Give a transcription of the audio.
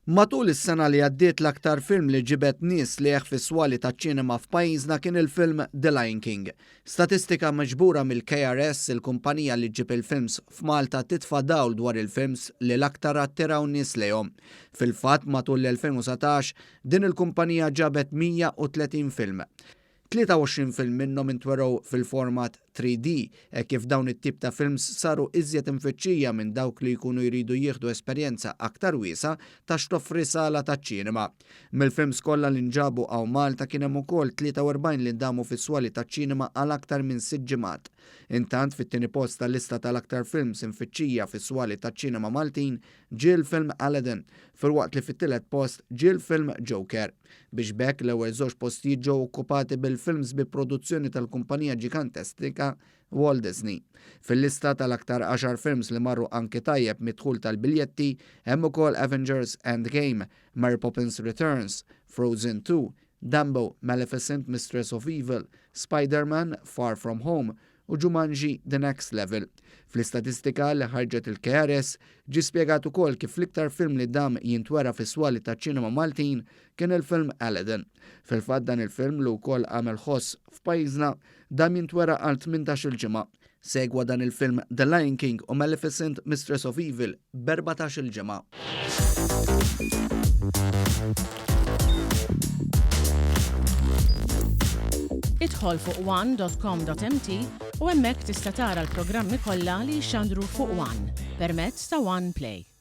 Matul is-sena li għaddiet l-aktar film li ġibet nies lieħ fis-swali taċ-ċinema f'pajjiżna kien il-film The Lion King. Statistika miġbura mill-KRS, il-kumpanija li ġib il-films f'Malta titfa' dawl dwar il-films li l-aktar attiraw nies lejhom. Fil-fatt matul l-2017 din il-kumpanija ġabet 130 film. 23 film minnhom intwerew fil-format 3D, kif dawn it-tip ta' films saru iżjed infittxija minn dawk li jkunu jridu jieħdu esperjenza aktar wiesa ta' x'toffri sala taċ-ċinema. Mill-films kollha li nġabu għaw Malta kien hemm ukoll 43 li ndamu fis-swali taċ-ċinema għal aktar minn 6 ġimgħat. Intant fit-tieni post tal-lista tal-aktar films infittxija fis-swali taċ-ċinema Maltin ġie l-film Aladdin, filwaqt li fit-tielet post ġie l-film Joker. Biex bekk l-ewwel żewġ postijiet ġew okkupati bil-films bi produzzjoni tal-kumpanija ġigantestika Walt Disney. Fil-lista tal-aktar 10 films li marru anke tajjeb midħul tal-biljetti hemm ukoll Avengers Endgame, Mary Poppins Returns, Frozen 2, Dumbo, Maleficent Mistress of Evil, Spider-Man Far From Home u Jumanji The Next Level. Fl-istatistika li ħarġet il-KRS ġi spjegat ukoll kif l-iktar film li dam jintwera fis-swali taċ-ċinema Maltin kien il-film Aladdin. Fil-fatt dan il-film li wkoll għamel ħoss f'pajjiżna dam jintwera għal 18 ġimgħa. Segwa dan il-film The Lion King u Maleficent Mistress of Evil b'14 ġimgħa. Idħol fuq one.com.mt u hemmhekk tista' tara l-programmi kollha li jxandru fuq One permezz ta' One Play.